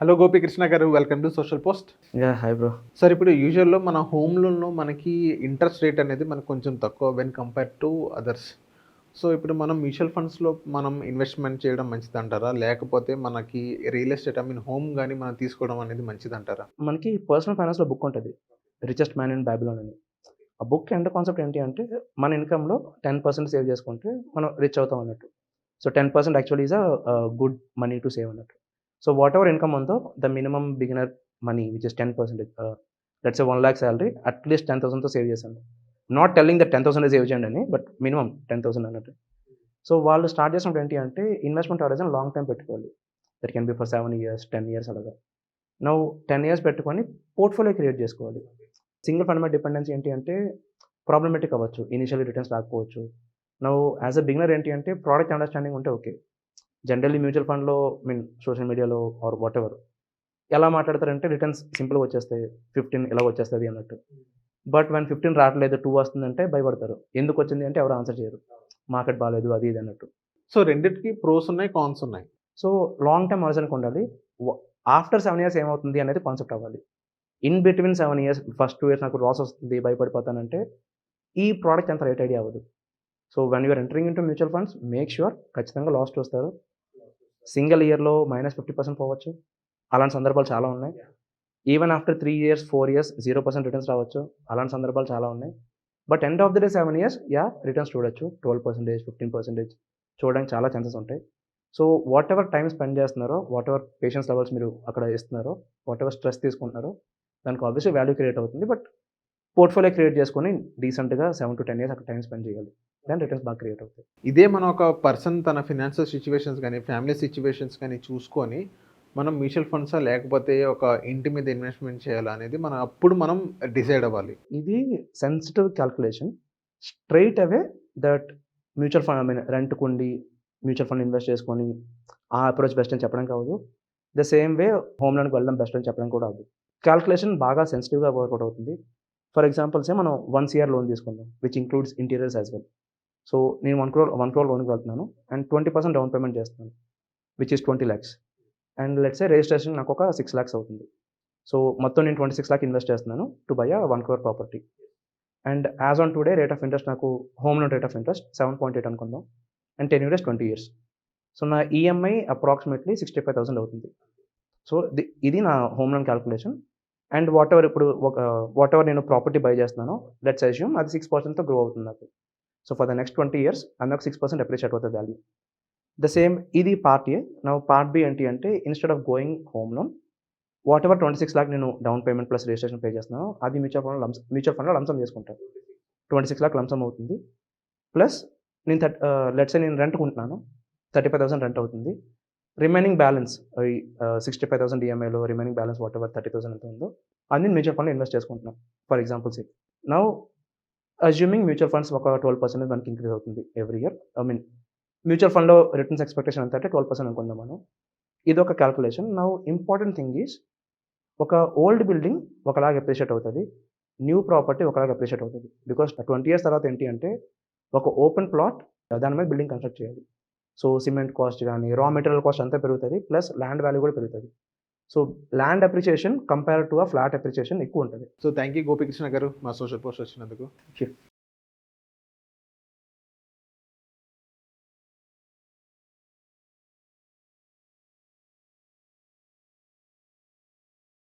Hello Gopikrishna గారు, welcome to social post. Hi bro. Sir, ఇప్పుడు యూజువల్‌లో మన హోమ్ లోన్‌లో మనకి ఇంట్రెస్ట్ రేట్ అనేది మనకు కొంచెం తక్కువ when compared to others. So, ఇప్పుడు మనం మ్యూచువల్ ఫండ్స్‌లో మనం ఇన్వెస్ట్‌మెంట్ చేయడం మంచిదంటారా? లేకపోతే మనకి రియల్ ఎస్టేట్ హోమ్ గాని మనం తీసుకోవడం అనేది మంచిదంటారా? మనకి పర్సనల్ ఫైనాన్స్‌లో బుక్ ఉంటది. 'రిచెస్ట్ మ్యాన్ ఇన్ బాబిలోన్' అని. ఆ బుక్ ఎండ్ కాన్సెప్ట్ ఏంటి అంటే, మన ఇన్‌కమ్‌లో 10% సేవ్ చేసుకుంటే మనం రిచ్ అవుతాం అన్నట్టు. So, 10% actually is good money to save అన్నట్టు. సో, వాటెవర్ ఇన్‌కమ్ ఉందో the minimum beginner money which is 10%, let's say 1,00,000 salary at least 10,000తో సేవ్ చేశాను. నాట్ టెల్లింగ్ దట్ 10,000 సేవ్ చేయండి అని, బట్ మినిమమ్ 10,000 అన్నట్టు. సో, వాళ్ళు స్టార్ట్ చేసినప్పుడు ఏంటి అంటే, ఇన్వెస్ట్‌మెంట్ హారిజన్ లాంగ్ టైమ్ పెట్టుకోవాలి. That can be for 7 years, 10 years అలాగా. నౌ 10 ఇయర్స్ పెట్టుకొని పోర్ట్‌ఫోలియో క్రియేట్ చేసుకోవాలి. సింగిల్ ఫండ్ మీద డిపెండెన్సీ ఏంటి అంటే ప్రాబ్లమాటిక్ అవ్వచ్చు. ఇనీషియల్లీ రిటర్న్స్ రాకపోవచ్చు. నౌ యాస్ ఎ బిగినర్ ఏంటి అంటే ప్రొడక్ట్ అండర్‌స్టాండింగ్ ఉంటే ఓకే. జనరల్లీ మ్యూచువల్ ఫండ్‌లో సోషల్ మీడియాలో ఆర్ వాటెవర్ ఎలా మాట్లాడతారంటే రిటర్న్స్ సింపుల్‌గా వచ్చేస్తాయి. 15 ఇలా వచ్చేస్తది అన్నట్టు. బట్ వెన్ 15 రావట్లేదు 2 వస్తుందంటే భయపడతారు. ఎందుకొచ్చింది అంటే ఎవరు ఆన్సర్ చేయరు. మార్కెట్ బాలేదు అది ఇది అన్నట్టు. సో, రెండిటికి ప్రోస్ ఉన్నాయి, కాన్స్ ఉన్నాయి. సో, లాంగ్ టర్మ్ హారిజన్‌కి ఉండాలి. వ ఆఫ్టర్ 7 ఇయర్స్ ఏమవుతుంది అనేది కాన్సెప్ట్ అవ్వాలి. In between 7 years first 2 years నాకు లాస్ వస్తుంది, భయపడిపోతానంటే ఈ ప్రొడక్ట్ అంత రైట్ ఐడియా అవ్వదు. So, when you are entering into mutual funds make sure ఖచ్చితంగా లాస్ చూస్తారు. సింగిల్ ఇయర్‌లో -50% పోవచ్చు. అలాంటి సందర్భాలు చాలా ఉన్నాయి. Even after 3 years, 4 years 0% returns రావచ్చు. అలాంటి సందర్భాలు చాలా ఉన్నాయి. But end of the day 7 years returns చూడొచ్చు. 12%, 15% చూడడానికి చాలా ఛాన్సెస్ ఉంటాయి. సో, వాటెవర్ టైమ్ స్పెండ్ చేస్తున్నారో, వాటెవర్ పేషెన్స్ లెవెల్స్ మీరు అక్కడ ఇస్తున్నారో, వాటెవర్ స్ట్రెస్ తీసుకుంటున్నారో దానికి ఆబ్వియస్‌లీ వాల్యూ క్రియేట్ అవుతుంది. బట్ పోర్ట్‌ఫోలియో క్రియేట్ చేసుకొని డీసెంట్‌గా 7-10 ఇయర్స్ అక్కడ టైమ్ స్పెండ్ చేయాలి. దెన్ రిటర్న్స్ బాగా క్రియేట్ అవుతాయి. ఇదే మనం ఒక పర్సన్ తన ఫినాన్షియల్ సిట్యుయేషన్స్ గాని, ఫ్యామిలీ సిట్యుయేషన్స్ గాని చూసుకొని మనం మ్యూచువల్ ఫండ్సా లేకపోతే ఒక ఇంటి మీద ఇన్వెస్ట్‌మెంట్ చేయాలా అనేది మనం డిసైడ్ అవ్వాలి. ఇది sensitive calculation. Straight away that mutual fund రెంట్‌కుండి మ్యూచువల్ ఫండ్ ఇన్వెస్ట్ చేసుకొని ఆ అప్రోచ్ బెస్ట్ అని చెప్పడానికి అవ్వదు. ద సేమ్ వే హోమ్ లోన్‌కి వెళ్ళడం బెస్ట్ అని చెప్పడానికి కూడా అవ్వదు. క్యాల్కులేషన్ బాగా సెన్సిటివ్‌గా వర్కౌట్ అవుతుంది. ఫర్ ఎగ్జాంపుల్ మనం 1 సీఆర్ లోన్ తీసుకుందాం which includes interiors as well. So, నేను 1 క్రోర్ లోన్‌కి వెళ్తున్నాను అండ్ 20% డౌన్ పేమెంట్ చేస్తున్నాను which is 20 lakhs. And let's say registration నాకు ఒక 6 లాక్స్ అవుతుంది. సో, మొత్తం నేను 26 లాక్స్ ఇన్వెస్ట్ చేస్తున్నాను to buy 1 crore property. And as on today rate of interest నాకు home loan rate of interest 7.8 అనుకుందాం. And tenure is 20 years. So, నా ఈఎంఐ అప్రాక్సిమేట్లీ 65,000 అవుతుంది. సో, ఇది నా home loan calculation. And whatever నేను ప్రాపర్టీ బై చేస్తున్నానో let's assume అది 6%తో గ్రో అవుతుంది నాకు. So, for the next 20 years అది నాకు 6% అప్రిషియేట్ అవుతుంది వాల్యూ. ద సేమ్ ఇది part A. Now part B ఏంటి అంటే instead of going home loan whatever 26 lakh నేను down payment plus registration pay చేస్తున్నానో అది మ్యూచువల్ ఫండ్‌లో లంప్ సమ్ చేసుకుంటాను. 26 లాక్ లంప్ సమ్ అవుతుంది. ప్లస్ నేను లెట్స్ సే నేను రెంట్‌కుంటున్నాను. 35,000 రెంట్ అవుతుంది. రిమైనింగ్ బ్యాలెన్స్ 65,000 ఈఎంఐలో రిమైనింగ్ బ్యాలెన్స్ వాటెవర్ 30,000 ఎంత ఉందో అది నేను మ్యూచువల్ ఫండ్‌లో ఇన్వెస్ట్ చేసుకుంటున్నాను. For example sake. Now assuming mutual funds ఒక 12% మనకి ఇంక్రీజ్ అవుతుంది ఎవ్రీ ఇయర్. మ్యూచువల్ ఫండ్‌లో రిటర్న్స్ ఎక్స్‌పెక్టేషన్ ఎంత అంటే 12% అనుకుందాం మనం. ఇదొక calculation. Now important thing is ఒక ఓల్డ్ బిల్డింగ్ ఒకలాగా అప్రిషియేట్ అవుతది. న్యూ ప్రాపర్టీ ఒకలాగా అప్రిషియేట్ అవుతది. బికాజ్ 20 ఇయర్స్ తర్వాత ఏంటి అంటే ఒక ఓపెన్ ప్లాట్ దాని మీద బిల్డింగ్ కన్‌స్ట్రక్ట్ చేయాలి. సో, సిమెంట్ కాస్ట్ గాని, రా మెటీరియల్ కాస్ట్ అంతా పెరుగుతది. ప్లస్ ల్యాండ్ వాల్యూ కూడా పెరుగుతది. So, land appreciation compared to flat appreciation ఎక్కువ ఉంటది. సో, థాంక్ యూ గోపీకృష్ణ గారు మా సోషల్ పోస్ట్ వచ్చినందుకు.